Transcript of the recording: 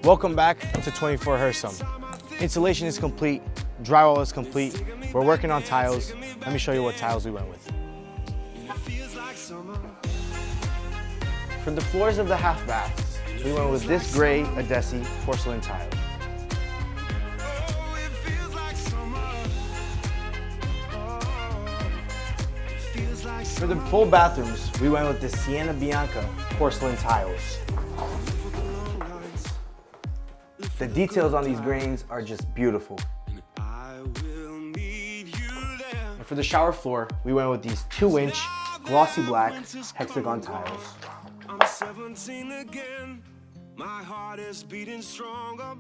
Welcome back to 24 Hersam. Insulation is complete, drywall is complete. We're working on tiles. Let me show you what tiles we went with. For the floors of the half baths, we went with this gray Adesi porcelain tile. For the full bathrooms, we went with the Sienna Bianca porcelain tiles. The details on these grains are just beautiful. And for the shower floor, we went with these 2-inch glossy black hexagon tiles. I'm 17 again. My heart is beating stronger.